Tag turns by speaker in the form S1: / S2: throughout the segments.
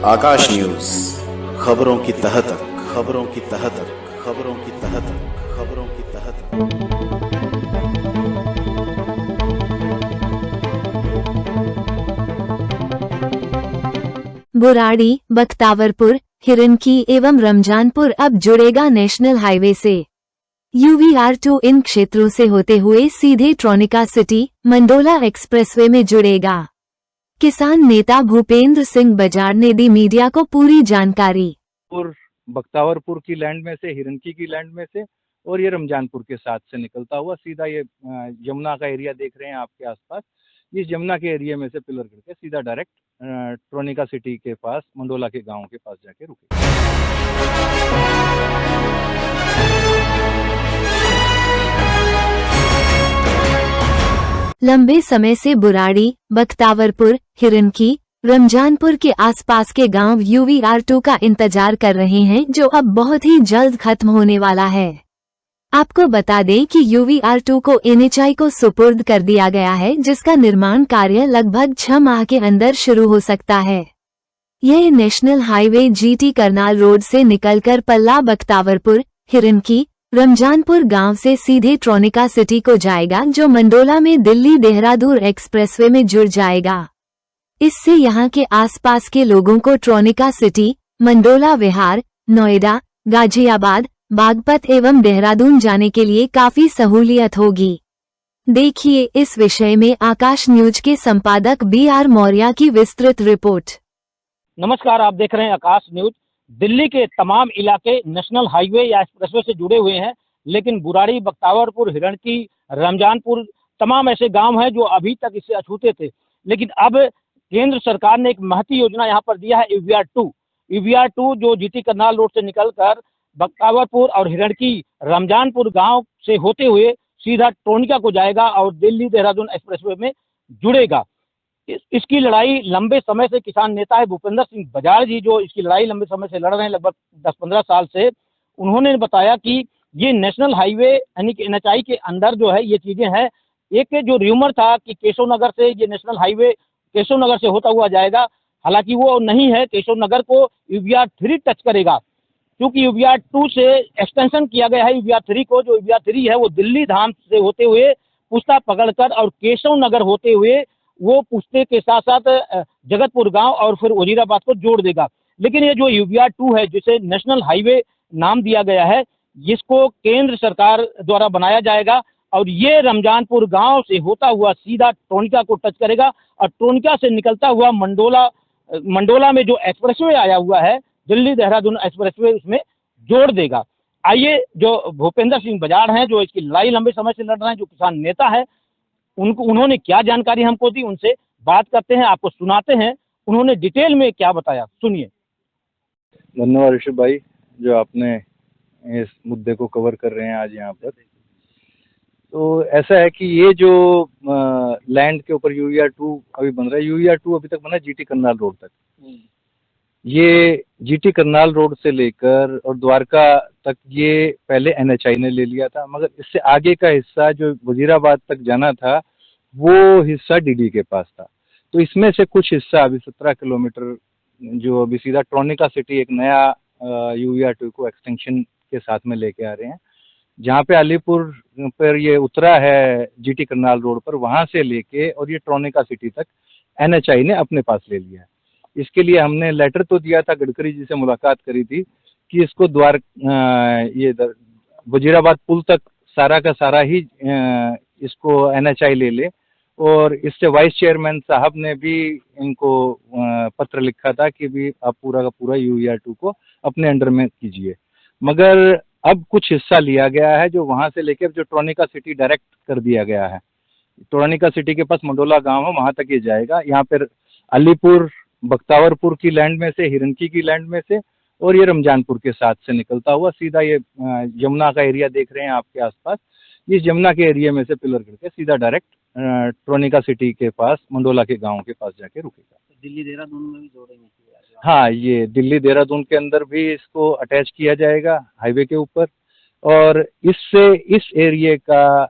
S1: आकाश news, खबरों की तह तक, खबरों की तह तक, खबरों की तह तक, खबरों की तह तक।
S2: बुराड़ी, बख्तावरपुर, हिरनकी एवं रमजानपुर अब जुड़ेगा नेशनल हाईवे से। UVR2 इन क्षेत्रों से होते हुए सीधे ट्रोनिका सिटी, मंडोला एक्सप्रेसवे में जुड़ेगा। किसान नेता भूपेंद्र सिंह बजाड़ ने दी मीडिया को पूरी जानकारी।
S3: बख्तावरपुर की लैंड में से, हिरनकी की लैंड में से और ये रमजानपुर के साथ से निकलता हुआ सीधा ये यमुना का एरिया देख रहे हैं आपके आसपास, इस यमुना के एरिया में से पिलर करके सीधा डायरेक्ट ट्रोनिका सिटी के पास, मंडोला के गांव के पास जाके रुके।
S2: लंबे समय से बुराड़ी, बख्तावरपुर, हिरनकी, रमजानपुर के आसपास के गांव UVR2 का इंतजार कर रहे हैं, जो अब बहुत ही जल्द खत्म होने वाला है। आपको बता दें कि UVR2 को NHAI को सुपुर्द कर दिया गया है, जिसका निर्माण कार्य लगभग 6 माह के अंदर शुरू हो सकता है। यह national highway GT Karnal road से निकलकर पल्ला, बख्तावरपुर, हिरनकी, रमजानपुर गांव से सीधे ट्रोनिका सिटी को जाएगा, जो मंडोला में दिल्ली देहरादून एक्सप्रेसवे में जुड़ जाएगा। इससे यहां के आसपास के लोगों को ट्रोनिका सिटी, मंडोला विहार, नोएडा, गाजियाबाद, बागपत एवं देहरादून जाने के लिए काफी सहूलियत होगी। देखिए इस विषय में आकाश न्यूज के संपादक BR मौर्य की विस्तृत रिपोर्ट।
S4: नमस्कार, आप देख रहे हैं आकाश न्यूज। दिल्ली के तमाम इलाके नेशनल हाईवे या एक्सप्रेसवे से जुड़े हुए हैं, लेकिन बुराड़ी, बख्तावरपुर, हिरनकी, रमजानपुर तमाम ऐसे गांव हैं जो अभी तक इससे अछूते थे। लेकिन अब केंद्र सरकार ने एक महती योजना यहाँ पर दिया है, UVR2 जो GT करनाल रोड से निकलकर बख्तावरपुर और हिरनकी, रमजानपुर गांव से होते हुए सीधा ट्रोनिका को जाएगा और दिल्ली देहरादून एक्सप्रेसवे में जुड़ेगा। इसकी लड़ाई लंबे समय से किसान नेता है भूपेंद्र सिंह बजाड़ जी, जो इसकी लड़ाई लंबे समय से लड़ रहे हैं, लगभग 10-15 साल से। उन्होंने बताया कि ये नेशनल हाईवे यानी कि NHAI के अंदर जो है ये चीजें हैं। एक जो र्यूमर था कि केशव नगर से ये नेशनल हाईवे केशव नगर से होता हुआ जाएगा, हालांकि वो नहीं है। केशव नगर को UVR3 टच करेगा, क्योंकि UVR2 से एक्सटेंशन किया गया है UVR3 को। जो UVR3 है वो दिल्ली धाम से होते हुए पुस्ता पकड़कर और केशव नगर होते हुए वो पुस्ते के साथ साथ जगतपुर गांव और फिर वजीराबाद को जोड़ देगा। लेकिन ये जो UVR2 है, जिसे नेशनल हाईवे नाम दिया गया है, जिसको केंद्र सरकार द्वारा बनाया जाएगा और ये रमजानपुर गांव से होता हुआ सीधा ट्रोनिका को टच करेगा और ट्रोनिका से निकलता हुआ मंडोला में जो एक्सप्रेसवे आया हुआ है, दिल्ली देहरादून एक्सप्रेसवे, उसमें जोड़ देगा। आइए, जो भूपेंद्र सिंह बजाड़ हैं, जो इसकी लड़ाई लंबे समय से लड़ रहे हैं, जो किसान नेता है, उन्होंने क्या जानकारी हमको दी, उनसे बात करते हैं, आपको सुनाते हैं उन्होंने डिटेल में क्या बताया। सुनिए।
S3: धन्यवाद ऋषभ भाई, जो आपने इस मुद्दे को कवर कर रहे हैं आज यहाँ पर। तो ऐसा है कि ये जो लैंड के ऊपर UVR2 अभी बन रहा है, UVR2 अभी तक बना GT करनाल रोड तक। ये GT करनाल रोड से लेकर और द्वारका तक ये पहले NHAI ने ले लिया था, मगर इससे आगे का हिस्सा जो वजीराबाद तक जाना था वो हिस्सा DD के पास था। तो इसमें से कुछ हिस्सा अभी 17 किलोमीटर जो अभी सीधा ट्रोनिका सिटी एक नया UVR2 को एक्सटेंशन के साथ में लेके आ रहे हैं, जहाँ पे अलीपुर पर ये उतरा है GT करनाल रोड पर, वहाँ से लेके और ये ट्रोनिका सिटी तक NHAI ने अपने पास ले लिया है। इसके लिए हमने लेटर तो दिया था, गडकरी जी से मुलाकात करी थी कि इसको ये वजीराबाद पुल तक सारा का सारा ही इसको NHAI ले ले, और इससे वाइस चेयरमैन साहब ने भी इनको पत्र लिखा था कि भी आप पूरा का पूरा UVR2 को अपने अंडर में कीजिए। मगर अब कुछ हिस्सा लिया गया है जो वहाँ से लेकर जो ट्रोनिका सिटी डायरेक्ट कर दिया गया है। ट्रोनिका सिटी के पास मंडोला गांव है, वहाँ तक ये जाएगा। यहाँ पर अलीपुर, बख्तावरपुर की लैंड में से, हिरनकी की लैंड में से और ये रमजानपुर के साथ से निकलता हुआ सीधा ये यमुना का एरिया देख रहे हैं आपके आसपास, इस यमुना के एरिया में से पिलर करके सीधा डायरेक्ट ट्रोनिका सिटी के पास, मंडोला के गांव के पास जाके रुकेगा।
S4: दिल्ली देहरादून में भी जोड़ेंगे?
S3: हाँ, ये दिल्ली देहरादून के अंदर भी इसको अटैच किया जाएगा हाईवे के ऊपर, और इससे इस एरिया का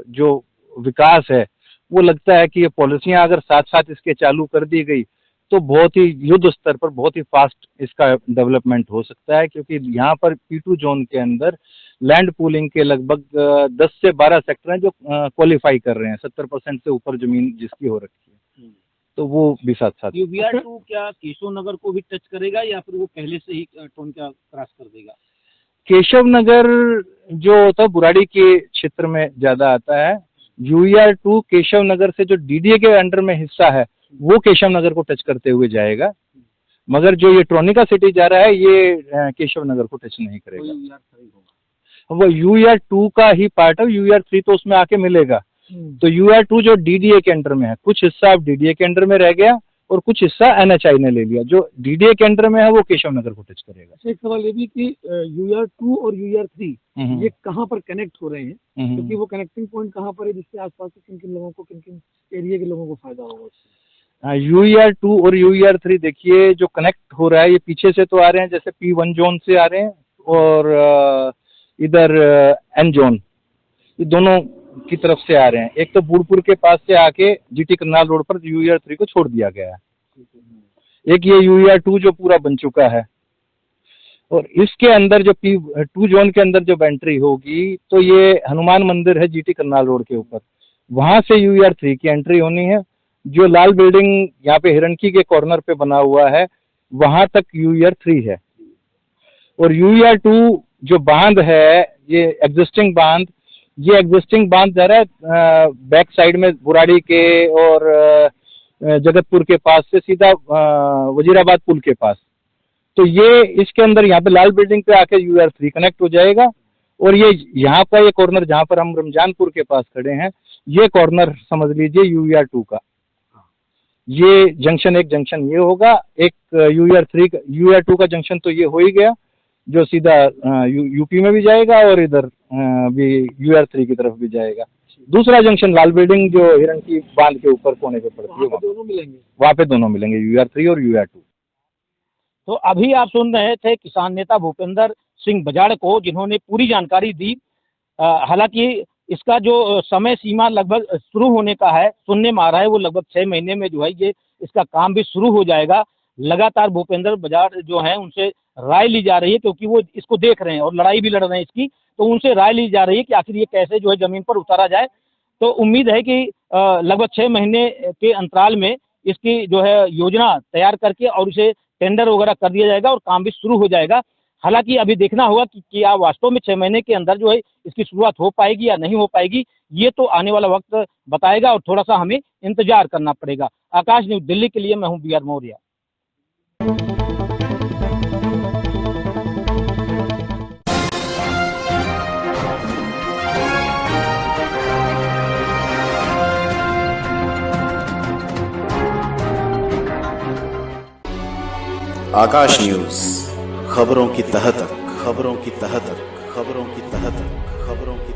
S3: जो विकास है वो लगता है कि ये पॉलिसियां अगर साथ साथ इसके चालू कर दी गई तो बहुत ही युद्ध स्तर पर बहुत ही फास्ट इसका डेवलपमेंट हो सकता है, क्योंकि यहाँ पर P2 जोन के अंदर लैंड पूलिंग के लगभग 10 से 12 सेक्टर हैं जो क्वालिफाई कर रहे हैं, 70% से ऊपर जमीन जिसकी हो रखी है, तो वो भी साथ साथ।
S4: UVR2 क्या केशव नगर को भी टच करेगा या फिर वो पहले से ही टोन का क्रॉस कर देगा?
S3: केशव नगर जो होता है बुराड़ी के क्षेत्र में ज्यादा आता है। UVR2 केशव नगर से जो DDA के अंडर में हिस्सा है वो केशव नगर को टच करते हुए जाएगा, मगर जो ये ट्रोनिका सिटी जा रहा है ये केशव नगर को टच नहीं करेगा। वो UVR2 का ही पार्ट है, UVR3 तो उसमें आके मिलेगा। तो UVR2 जो DDA के अंडर में है, कुछ हिस्सा अब DDA के अंडर में रह गया और कुछ हिस्सा NHI ने ले लिया। जो DDA के अंडर में है वो केशव नगर को टच करेगा।
S5: एक सवाल ये भी कि UVR2 और UVR3 ये कहाँ पर कनेक्ट हो रहे हैं, क्योंकि वो कनेक्टिंग पॉइंट कहाँ पर है जिससे आसपास के किन किन लोगों को, किन किन एरिया के लोगों को फायदा होगा उससे?
S3: UVR2 और UVR3 देखिए जो कनेक्ट हो रहा है ये पीछे से तो आ रहे हैं, जैसे P1 जोन से आ रहे हैं और इधर N जोन, ये दोनों की तरफ से आ रहे हैं। एक तो बूढ़पुर के पास से आके GT करनाल रोड पर UVR3 को छोड़ दिया गया है। एक ये UVR2 जो पूरा बन चुका है, और इसके अंदर जो P2 जोन के अंदर जब एंट्री होगी तो ये हनुमान मंदिर है GT करनाल रोड के ऊपर, वहां से UVR3 की एंट्री होनी है। जो लाल बिल्डिंग यहाँ पे हिरणकी के कॉर्नर पे बना हुआ है वहां तक UVR3 है। और UVR2 जो बांध है ये एग्जिस्टिंग बांध जा रहा है बैक साइड में बुराड़ी के और जगतपुर के पास से सीधा वजीराबाद पुल के पास। तो ये इसके अंदर यहाँ पे लाल बिल्डिंग पे आके UVR3 कनेक्ट हो जाएगा। और ये यहाँ का ये कॉर्नर जहाँ पर हम रमजानपुर के पास खड़े हैं, ये कॉर्नर समझ लीजिए UVR2 का। ये जंक्शन, एक जंक्शन ये होगा, एक UVR2 का जंक्शन तो ये हो ही गया जो सीधा यूपी में भी जाएगा और इधर भी UVR3 की तरफ भी जाएगा। दूसरा जंक्शन लाल बिल्डिंग जो हिरणकी बांध के ऊपर कोने पे पड़ती है, वहाँ पे दोनों मिलेंगे UVR3 और UVR2।
S4: तो अभी आप सुन रहे थे किसान नेता भूपेंद्र सिंह बजाड़ को, जिन्होंने पूरी जानकारी दी। हालांकि इसका जो समय सीमा लगभग शुरू होने का है, सुनने में आ रहा है वो लगभग 6 महीने में जो है ये इसका काम भी शुरू हो जाएगा। लगातार भूपेंद्र बजाड़ जो है उनसे राय ली जा रही है, क्योंकि वो इसको देख रहे हैं और लड़ाई भी लड़ रहे हैं इसकी, तो उनसे राय ली जा रही है कि आखिर ये कैसे जो है जमीन पर उतारा जाए। तो उम्मीद है कि लगभग 6 महीने के अंतराल में इसकी जो है योजना तैयार करके और इसे टेंडर वगैरह कर दिया जाएगा और काम भी शुरू हो जाएगा। हालांकि अभी देखना होगा कि क्या वास्तव में 6 महीने के अंदर जो है इसकी शुरुआत हो पाएगी या नहीं हो पाएगी, ये तो आने वाला वक्त बताएगा और थोड़ा सा हमें इंतजार करना पड़ेगा। आकाश न्यूज दिल्ली के लिए मैं हूँ BR मौर्य।
S1: आकाश न्यूज, खबरों की तह तक, खबरों की तह तक, खबरों की तह तक, खबरों की